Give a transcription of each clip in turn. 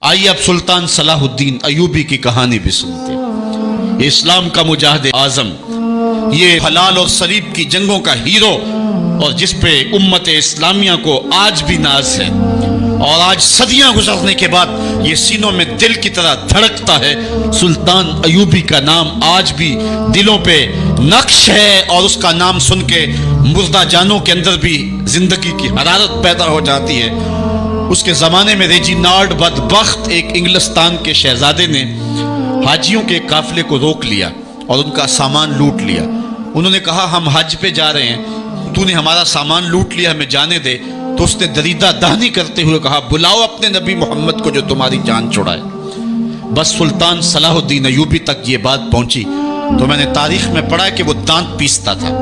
آئیے اب سلطان صلاح الدین ایوبی کی کہانی بھی سنتے ہیں۔ اسلام کا مجاہد اعظم، یہ حلال اور صلیب کی جنگوں کا ہیرو، اور جس پہ امت اسلامیہ کو آج بھی ناز ہے، اور آج صدیاں گزرنے کے بعد یہ سینوں میں دل کی طرح دھڑکتا ہے۔ سلطان ایوبی کا نام آج بھی دلوں پہ نقش ہے، اور اس کا نام سن کے مردہ جانوں کے اندر بھی زندگی کی حرارت پیدا ہو جاتی ہے۔ اس کے زمانے میں ریجینالڈ بدبخت ایک انگلستان کے شہزادے نے حاجیوں کے قافلے کو روک لیا اور ان کا سامان لوٹ لیا۔ انہوں نے کہا ہم حج پہ جا رہے ہیں، تو نے ہمارا سامان لوٹ لیا، ہمیں جانے دے۔ تو اس نے دریدہ دہنی کرتے ہوئے کہا بلاؤ اپنے نبی محمد کو جو تمہاری جان چھڑائے۔ بس سلطان صلاح الدین ایوبی تک یہ بات پہنچی تو میں نے تاریخ میں پڑھا کہ وہ دانت پیستا تھا،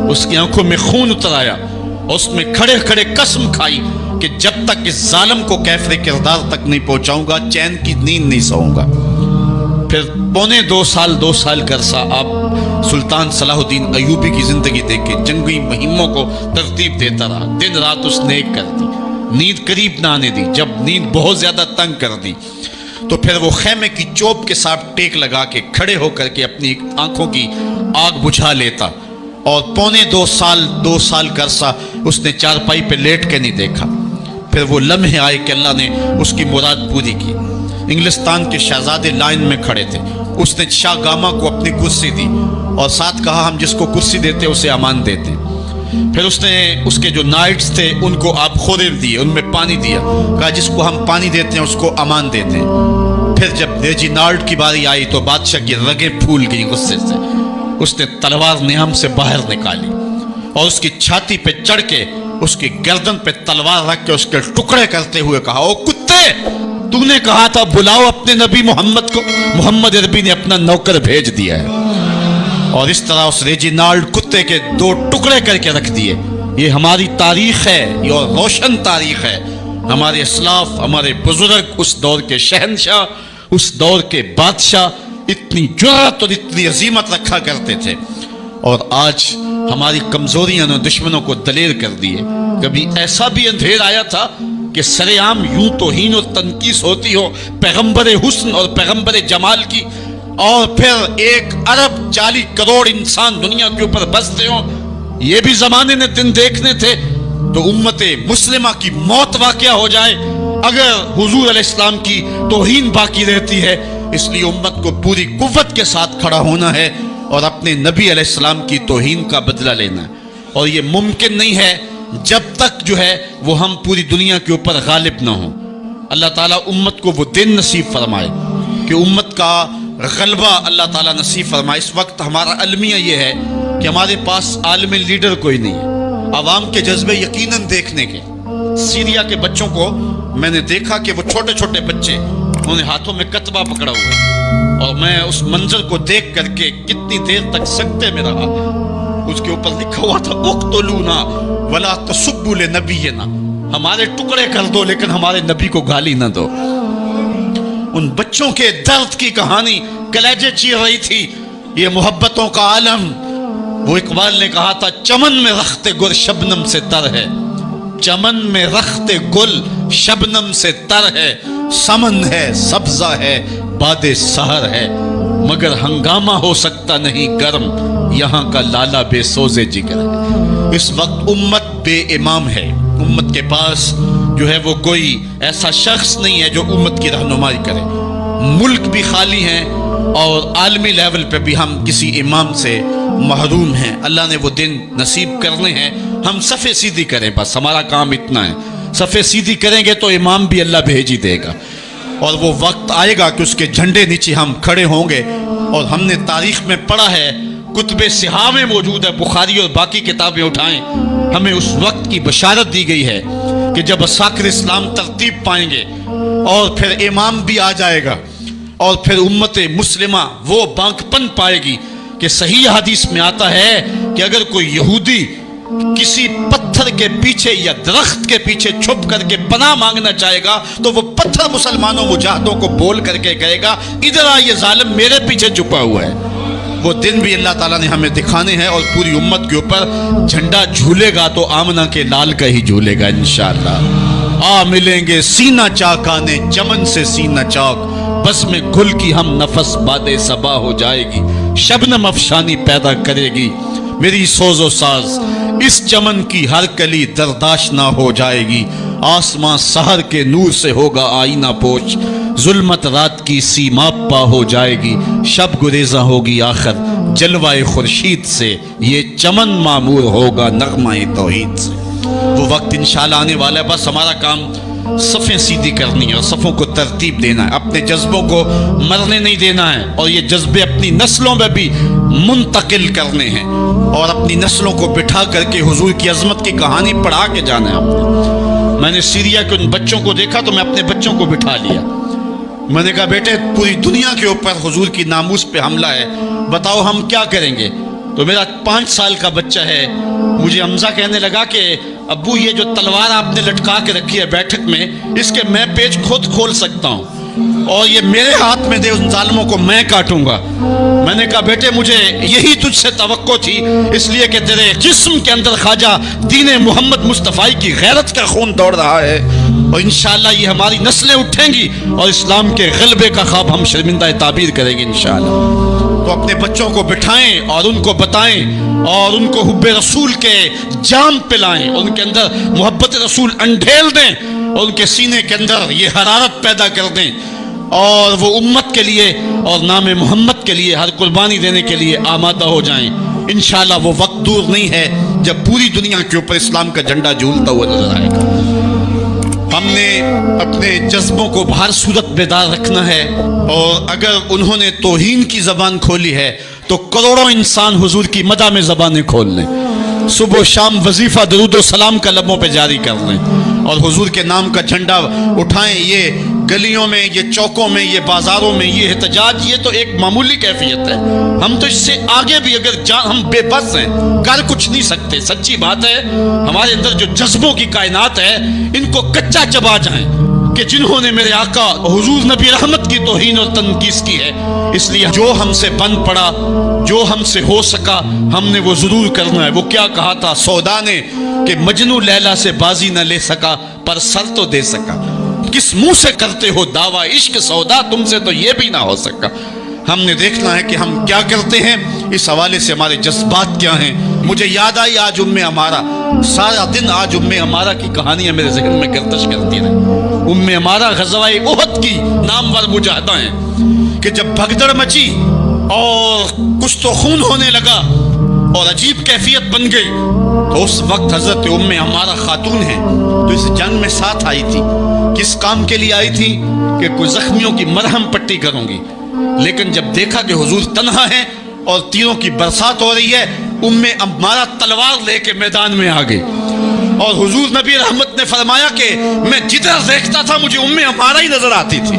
اس کی آنکھوں میں خون اتر آیا، اور اس میں کھڑے کھڑے قسم کھائی کہ جب تک اس ظالم کو کیفر کردار تک نہیں پہنچاؤں گا چین کی نیند نہیں سوؤں گا۔ پھر پونے دو سال کا عرصہ آپ سلطان صلاح الدین ایوبی کی زندگی دیکھ کے جنگی مہموں کو ترتیب دیتا رہا، دن رات اس نے ایک کر دی، نیند قریب نہ آنے دی۔ جب نیند بہت زیادہ تنگ کر دی تو پھر وہ خیمے کی چوب کے ساتھ ٹیک لگا کے کھڑے ہو کر کے اپنی آنکھوں کی آگ بجھا لیتا، اور پونے دو سال کا عرصہ اس نے چارپائی پہ لیٹ کے نہیں دیکھا۔ پھر وہ لمحے آئے کہ اللہ نے اس کی مراد پوری کی۔ انگلستان کے شہزادے لائن میں کھڑے تھے، اس نے شاہ گاما کو اپنی کرسی دی اور ساتھ کہا ہم جس کو کرسی دیتے اسے امان دیتے۔ پھر اس نے اس کے جو نائٹس تھے ان کو آپ خورے دیے، ان میں پانی دیا، کہا جس کو ہم پانی دیتے ہیں اس کو امان دیتے ہیں۔ پھر جب ریجینالڈ کی باری آئی تو بادشاہ کی رگیں پھول گئیں غصے سے، اس نے تلوار نیام سے باہر نکالی اور اس کی چھاتی پہ چڑھ کے اس کی گردن پہ تلوار رکھ کے اس کے ٹکڑے کرتے ہوئے کہا او کتے، تو نے کہا تھا بلاؤ اپنے نبی محمد کو، محمد عربی نے اپنا نوکر بھیج دیا ہے۔ اور اس طرح اس ریجینالڈ کتے کے دو ٹکڑے کر کے رکھ دیے۔ یہ ہماری تاریخ ہے، یہ روشن تاریخ ہے۔ ہمارے اسلاف، ہمارے بزرگ اس دور کے شہنشاہ، اس دور کے بادشاہ اتنی جرأت اور اتنی عظیمت رکھا کرتے تھے، اور آج ہماری کمزوریاں نے دشمنوں کو دلیر کر دیے۔ کبھی ایسا بھی اندھیر آیا تھا کہ سرے عام یوں توہین اور تنقیص ہوتی ہو پیغمبر حسن اور پیغمبر جمال کی، اور پھر 1.40 کروڑ انسان دنیا کے اوپر بستے ہوں۔ یہ بھی زمانے نے دن دیکھنے تھے تو امت مسلمہ کی موت واقعہ ہو جائے اگر حضور علیہ السلام کی توہین باقی رہتی ہے۔ اس لیے امت کو پوری قوت کے ساتھ کھڑا ہونا ہے اور اپنے نبی علیہ السلام کی توہین کا بدلہ لینا ہے، اور یہ ممکن نہیں ہے جب تک جو ہے وہ ہم پوری دنیا کے اوپر غالب نہ ہوں۔ اللہ تعالیٰ امت کو وہ دن نصیب فرمائے کہ امت کا غلبہ اللہ تعالیٰ نصیب فرمائے۔ اس وقت ہمارا المیہ یہ ہے کہ ہمارے پاس عالم لیڈر کوئی نہیں ہے، عوام کے جذبے یقیناً دیکھنے کے۔ سیریا کے بچوں کو میں نے دیکھا کہ وہ چھوٹے چھوٹے بچے، انہوں نے ہاتھوں میں کتبہ پکڑا ہوا ہے، اور میں اس منظر کو دیکھ کر کے کتنی دیر تک سکتے میں رہا۔ اس کے اوپر لکھا ہوا تھا اقتلونا ولا تسبوا لنبینا، ہمارے ٹکڑے کر دو لیکن ہمارے نبی کو گالی نہ دو۔ ان بچوں کے درد کی کہانی کلیجے چیر رہی تھی۔ یہ محبتوں کا عالم، وہ اقبال نے کہا تھا چمن میں رخت گل شبنم سے تر ہے، چمن میں رخت گل شبنم سے تر ہے، سمن ہے سبزہ ہے باد سحر ہے، مگر ہنگامہ ہو سکتا نہیں گرم، یہاں کا لالا بے سوزے جگر ہے۔ اس وقت امت بے امام ہے، امت کے پاس جو ہے وہ کوئی ایسا شخص نہیں ہے جو امت کی رہنمائی کرے۔ ملک بھی خالی ہیں اور عالمی لیول پہ بھی ہم کسی امام سے محروم ہیں۔ اللہ نے وہ دن نصیب کرنے ہیں، ہم صفے سیدھی کریں، بس ہمارا کام اتنا ہے۔ صفے سیدھی کریں گے تو امام بھی اللہ بھیج ہی دے گا، اور وہ وقت آئے گا کہ اس کے جھنڈے نیچے ہم کھڑے ہوں گے۔ اور ہم نے تاریخ میں پڑھا ہے، کتب صحاح میں موجود ہے، بخاری اور باقی کتابیں اٹھائیں، ہمیں اس وقت کی بشارت دی گئی ہے کہ جب اساکر اسلام ترتیب پائیں گے اور پھر امام بھی آ جائے گا، اور پھر امت مسلمہ وہ بانکپن پائے گی کہ صحیح حدیث میں آتا ہے کہ اگر کوئی یہودی کسی پتھر کے پیچھے یا درخت کے پیچھے چھپ کر کے پناہ مانگنا چاہے گا تو وہ پتھر مسلمانوں مجاہدوں کو بول کر کے کہے گا ادھر آ، یہ ظالم میرے پیچھے چھپا ہوا ہے۔ وہ دن بھی اللہ تعالیٰ نے ہمیں دکھانے ہیں، اور پوری امت کے اوپر جھنڈا جھولے گا تو آمنہ کے لال کا ہی جھولے گا انشاءاللہ۔ آ ملیں گے سینہ چاکانے چمن سے سینہ چاک، بس میں گل کی ہم نفس باد صبا ہو جائے گی، شبنم افشانی پیدا کرے گی میری سوز و ساز، اس چمن کی ہر کلی درداش نہ ہو جائے گی، آسمان سحر کے نور سے ہوگا آئینہ پوش، ظلمت رات کی سیماب پا ہو جائے گی، شب گریزاں ہوگی آخر جلوہ خورشید سے، یہ چمن معمور ہوگا نغمہ توحید سے۔ وہ وقت انشاءاللہ آنے والا ہے، بس ہمارا کام صفیں سیدھی کرنی ہے اور صفوں کو ترتیب دینا ہے، اپنے جذبوں کو مرنے نہیں دینا ہے، اور یہ جذبے اپنی نسلوں میں بھی منتقل کرنے ہیں، اور اپنی نسلوں کو بٹھا کر کے حضور کی عظمت کی کہانی پڑھا کے جانا ہے آپ نے۔ میں نے سیریا کے ان بچوں کو دیکھا تو میں اپنے بچوں کو بٹھا لیا، میں نے کہا بیٹے پوری دنیا کے اوپر حضور کی ناموس پہ حملہ ہے، بتاؤ ہم کیا کریں گے؟ تو میرا 5 سال کا بچہ ہے، مجھے حمزہ کہنے لگا کہ ابو یہ جو تلوار آپ نے لٹکا کے رکھی ہے بیٹھک میں، اس کے میں پیچ خود کھول سکتا ہوں، اور یہ میرے ہاتھ میں دے، ان ظالموں کو میں کاٹوں گا۔ میں نے کہا بیٹے مجھے یہی تجھ سے توقع تھی، اس لیے کہ تیرے جسم کے اندر خواجہ دین محمد مصطفیٰ کی غیرت کا خون دوڑ رہا ہے، اور انشاءاللہ یہ ہماری نسلیں اٹھیں گی اور اسلام کے غلبے کا خواب ہم شرمندہ تعبیر کریں گے انشاءاللہ۔ تو اپنے بچوں کو بٹھائیں اور ان کو بتائیں اور ان کو حب رسول کے جام پلائیں، ان کے اندر محبت رسول انڈھیل دیں اور ان کے سینے کے اندر یہ حرارت پیدا کر دیں، اور وہ امت کے لیے اور نام محمد کے لیے ہر قربانی دینے کے لیے آمادہ ہو جائیں۔ انشاءاللہ وہ وقت دور نہیں ہے جب پوری دنیا کے اوپر اسلام کا جھنڈا جھولتا ہوا نظر آئے گا۔ ہم نے اپنے جذبوں کو ہر صورت بیدار رکھنا ہے، اور اگر انہوں نے توہین کی زبان کھولی ہے تو کروڑوں انسان حضور کی مدح میں زبانیں کھول لیں، صبح و شام وظیفہ درود و سلام کا لبوں پہ جاری کر لیں، اور حضور کے نام کا جھنڈا اٹھائیں۔ یہ گلیوں میں، یہ چوکوں میں، یہ بازاروں میں یہ احتجاج، یہ تو ایک معمولی کیفیت ہے، ہم تو اس سے آگے بھی اگر ہم بے بس ہیں، کر کچھ نہیں سکتے۔ سچی بات ہے، ہمارے اندر جو جذبوں کی کائنات ہے ان کو کچا چبا جائیں، کہ جنہوں نے میرے آقا حضور نبی رحمت کی توہین اور تنقیص کی ہے، اس لیے جو ہم سے بن پڑا، جو ہم سے ہو سکا، ہم نے وہ ضرور کرنا ہے۔ وہ کیا کہا تھا سودا نے کہ مجنو لیلا سے بازی نہ لے سکا پر سر تو دے سکا، کس منہ سے کرتے ہو دعویٰ عشق سودا، تم سے تو یہ بھی نہ ہو سکا۔ ہم نے دیکھنا ہے کہ ہم کیا کرتے ہیں، اس حوالے سے ہمارے جذبات کیا ہیں۔ مجھے یاد آئی آج امارہ، سارا دن آج امارہ کی کہانیاں میرے ذہن میں گردش کرتی رہی۔ امارہ غزوہ احد کی نامور مجاہدہ ہیں کہ جب بھگدڑ مچی اور کچھ تو خون ہونے لگا اور عجیب کیفیت بن گئی، تو اس وقت حضرت امارہ خاتون ہیں تو اس جنگ میں ساتھ آئی تھی۔ کس کام کے لیے آئی تھی؟ کہ کوئی زخمیوں کی مرہم پٹی کروں گی، لیکن جب دیکھا کہ حضور تنہا ہے اور تیروں کی برسات ہو رہی ہے، امارہ تلوار لے کے میدان میں آ گئی، اور حضور نبی رحمت نے فرمایا کہ میں جدھر دیکھتا تھا مجھے امارہ ہی نظر آتی تھی۔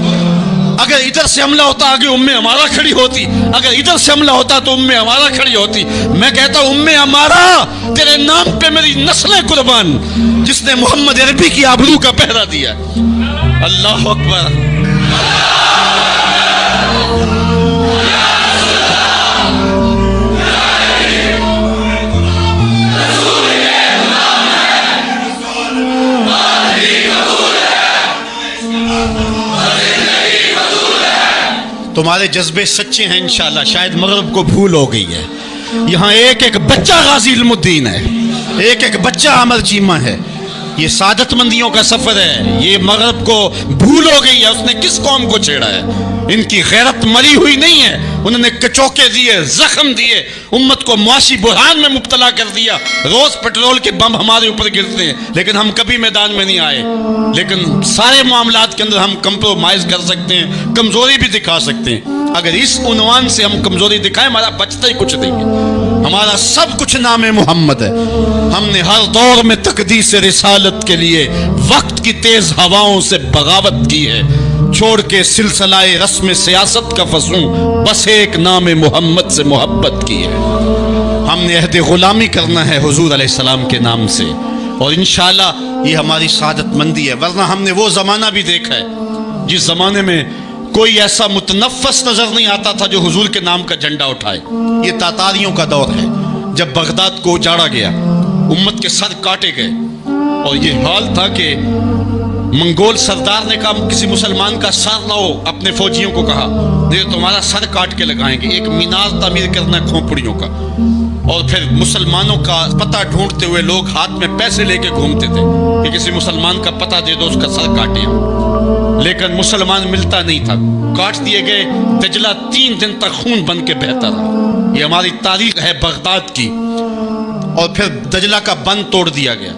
اگر ادھر سے حملہ ہوتا آگے امارہ کھڑی ہوتی، اگر ادھر سے حملہ ہوتا تو امارہ کھڑی ہوتی۔ میں کہتا امارہ تیرے نام پہ میری نسلیں قربان، جس نے محمد عربی کی آبرو کا پہرا دیا۔ اللہ اکبر۔ تمہارے جذبے سچے ہیں انشاءاللہ، شاید مغرب کو بھول ہو گئی ہے، یہاں ایک ایک بچہ غازی علم الدین ہے، ایک ایک بچہ عمر چیمہ ہے، یہ سعادت مندیوں کا سفر ہے۔ یہ مغرب کو بھول ہو گئی ہے، اس نے کس قوم کو چھیڑا ہے؟ ان کی غیرت مری ہوئی نہیں ہے، انہوں نے کچوکے دیے، زخم دیے، امت کو معاشی بحران میں مبتلا کر دیا۔ روز پیٹرول کے بم ہمارے اوپر گرتے ہیں، لیکن ہم کبھی میدان میں نہیں آئے۔ لیکن سارے معاملات کے اندر ہم کمپرومائز کر سکتے ہیں، کمزوری بھی دکھا سکتے ہیں۔ اگر اس عنوان سے ہم کمزوری دکھائیں، ہمارا بچتا ہی کچھ نہیں ہے، ہمارا سب کچھ نام محمد ہے۔ ہم نے ہر دور میں تقدیس رسالت کے لیے وقت کی تیز ہواؤں سے بغاوت کی ہے، چھوڑ کے سلسلہ رسم سیاست کا فسوں، بس ایک نام محمد سے محبت کی ہے۔ ہم نے عہد غلامی کرنا ہے حضور علیہ السلام کے نام سے، اور انشاءاللہ یہ ہماری سعادت مندی ہے۔ ورنہ ہم نے وہ زمانہ بھی دیکھا ہے جس زمانے میں کوئی ایسا متنفس نظر نہیں آتا تھا جو حضور کے نام کا جھنڈا اٹھائے۔ یہ تاتاریوں کا دور ہے، جب بغداد کو اجاڑا گیا، امت کے سر کاٹے گئے، اور یہ حال تھا کہ منگول سردار نے کہا کسی مسلمان کا سر لاؤ، اپنے فوجیوں کو کہا نہیں تمہارا سر کاٹ کے لگائیں گے۔ ایک مینار تعمیر کرنا ہے کھوپڑیوں کا، اور پھر مسلمانوں کا پتہ ڈھونڈتے ہوئے لوگ ہاتھ میں پیسے لے کے گھومتے تھے کہ کسی مسلمان کا پتہ دے دو، اس کا سر کاٹیں ہم، لیکن مسلمان ملتا نہیں تھا، کاٹ دیے گئے۔ دجلہ 3 دن تک خون بن کے بہتا رہا۔ یہ ہماری تاریخ ہے بغداد کی۔ اور پھر دجلہ کا بند توڑ دیا گیا،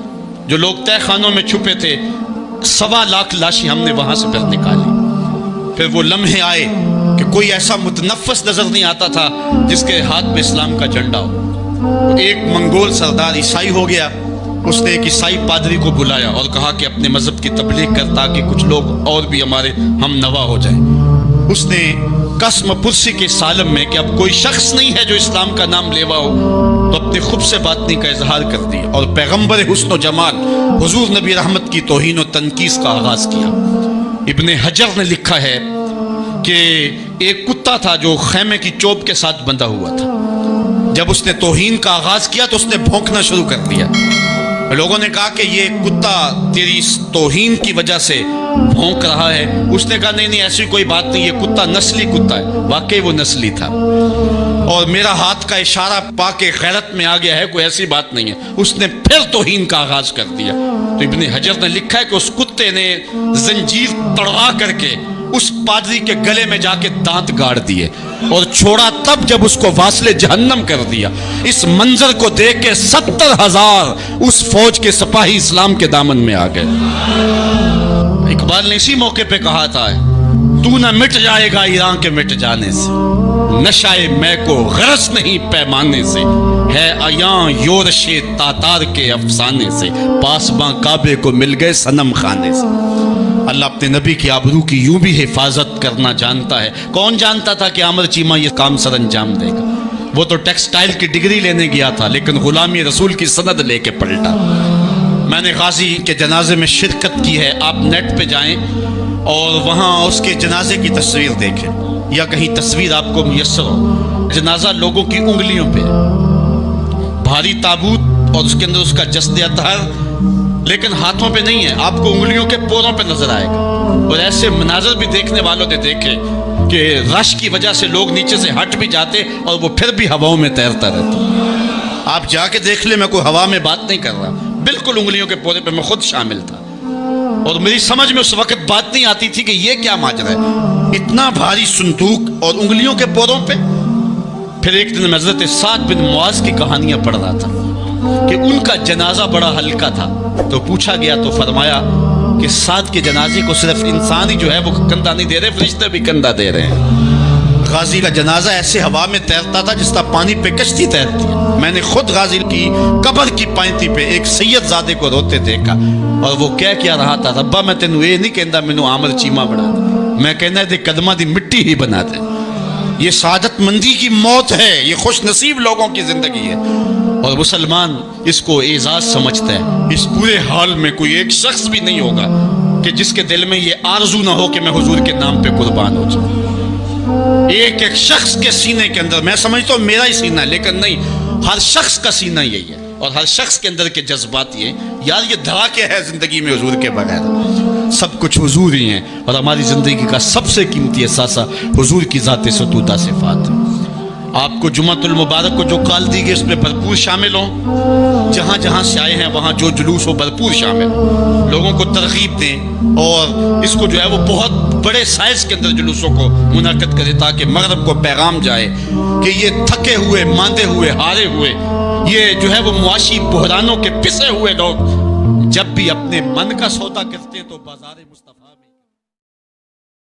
جو لوگ تہہ خانوں میں چھپے تھے 1.25 لاکھ لاشیں ہم نے وہاں سے پھر نکالی۔ پھر وہ لمحے آئے کہ کوئی ایسا متنفس نظر نہیں آتا تھا جس کے ہاتھ میں اسلام کا جھنڈا ہو۔ ایک منگول سردار عیسائی ہو گیا، اس نے ایک عیسائی پادری کو بلایا اور کہا کہ اپنے مذہب کی تبلیغ کر تاکہ کچھ لوگ اور بھی ہمارے ہم نوا ہو جائیں۔ اس نے قسم پرسی کے سالم میں کہ اب کوئی شخص نہیں ہے جو اسلام کا نام لیوا ہو، تو اپنے خب سے باطنی کا اظہار کر دیا اور پیغمبر حسن و جمال حضور نبی رحمت کی توہین و تنقیص کا آغاز کیا۔ ابن حجر نے لکھا ہے کہ ایک کتا تھا جو خیمے کی چوب کے ساتھ بندھا ہوا تھا، جب اس نے توہین کا آغاز کیا تو اس نے بھونکنا شروع کر دیا۔ لوگوں نے کہا کہ یہ کتا تیری توہین کی وجہ سے بھونک رہا ہے۔ اس نے کہا نہیں ایسی کوئی بات نہیں، یہ کتا نسلی کتا ہے۔ واقعی وہ نسلی تھا، اور میرا ہاتھ کا اشارہ پا کے غیرت میں آ گیا ہے، کوئی ایسی بات نہیں ہے۔ اس نے پھر توہین کا آغاز کر دیا۔ تو ابن حجر نے لکھا ہے کہ اس کتے نے زنجیر تڑوا کر کے اس پادری کے گلے میں جا کے دانت گاڑ دیے اور چھوڑا تب جب اس کو واصل جہنم کر دیا۔ اس منظر کو دیکھ کے 70,000 اس فوج کے سپاہی اسلام کے دامن میں آ گئے۔ اقبال نے اسی موقع پہ کہا تھا تو نہ مٹ جائے گا ایران کے مٹ جانے سے، نشائے میں کو غرض نہیں پیمانے سے، ہے عیاں یورش تاتار کے افسانے سے، پاسباں کعبے کو مل گئے صنم خانے سے۔ اللہ اپنے نبی کی آبرو کی یوں بھی حفاظت کرنا جانتا ہے۔ کون جانتا تھا کہ عامر چیمہ یہ کام سر انجام دے گا؟ وہ تو ٹیکسٹائل کی ڈگری لینے گیا تھا، لیکن غلامی رسول کی سند لے کے پلٹا۔ میں نے غازی کے جنازے میں شرکت کی ہے، آپ نیٹ پہ جائیں اور وہاں اس کے جنازے کی تصویر دیکھیں، یا کہیں تصویر آپ کو میسر ہو۔ جنازہ لوگوں کی انگلیوں پہ ہے، بھاری تابوت اور اس کے اندر اس کا جسد اطہر، لیکن ہاتھوں پہ نہیں ہے، آپ کو انگلیوں کے پوروں پہ نظر آئے گا۔ اور ایسے مناظر بھی دیکھنے والوں نے دیکھے کہ رش کی وجہ سے لوگ نیچے سے ہٹ بھی جاتے اور وہ پھر بھی ہواؤں میں تیرتا رہتا۔ آپ جا کے دیکھ لیں، میں کوئی ہوا میں بات نہیں کر رہا، بالکل انگلیوں کے پورے پہ میں خود شامل تھا، اور میری سمجھ میں اس وقت بات نہیں آتی تھی کہ یہ کیا ماجرا ہے، اتنا بھاری صندوق اور انگلیوں کے پوروں پہ۔ پھر ایک دن میں حضرت سعد بن معاذ کی کہانیاں پڑھ رہا تھا کہ ان کا جنازہ بڑا ہلکا تھا، تو پوچھا گیا تو فرمایا کہ سعد کے جنازے کو صرف انسان ہی جو ہے وہ کندھا نہیں دے رہے، فرشتے بھی کندھا دے رہے ہیں۔ غازی کا جنازہ ایسے ہوا میں تیرتا تھا جس طرح پانی پہ کشتی تیرتی ہے۔ میں نے خود غازی کی قبر کی پائنتی پہ ایک سید زادے کو روتے دیکھا، اور وہ کیا رہا تھا، ربا میں تینوں یہ نہیں کہندا مینوں عامر چیمہ بنا دے، میں کہنا دے قدمہ دی مٹی ہی بنا دے۔ یہ سعادت مندی کی موت ہے، یہ خوش نصیب لوگوں کی زندگی ہے، اور مسلمان اس کو اعزاز سمجھتا ہے۔ اس پورے حال میں کوئی ایک شخص بھی نہیں ہوگا کہ جس کے دل میں یہ آرزو نہ ہو کہ میں حضور کے نام پہ قربان ہو جاؤں۔ ایک ایک شخص کے سینے کے اندر، میں سمجھتا ہوں میرا ہی سینہ ہے، لیکن نہیں، ہر شخص کا سینہ یہی ہے، اور ہر شخص کے اندر کے جذبات یہ یار یہ دھڑا کیا ہے زندگی میں حضور کے بغیر، سب کچھ حضور ہی ہیں، اور ہماری زندگی کا سب سے قیمتی اثاثہ حضور کی ذات ستودہ صفات ہے۔ آپ کو جمعۃ المبارک کو جو کال دی گئی اس میں بھرپور شامل ہوں، جہاں جہاں سے آئے ہیں وہاں جو جلوس ہو بھرپور شامل ہوں، لوگوں کو ترغیب دیں، اور اس کو جو ہے وہ بہت بڑے سائز کے اندر جلوسوں کو منعقد کرے تاکہ مغرب کو پیغام جائے کہ یہ تھکے ہوئے، ماندے ہوئے، ہارے ہوئے، یہ جو ہے وہ معاشی بحرانوں کے پسے ہوئے لوگ جب بھی اپنے من کا سودا کرتے ہیں تو بازار مصطفیٰ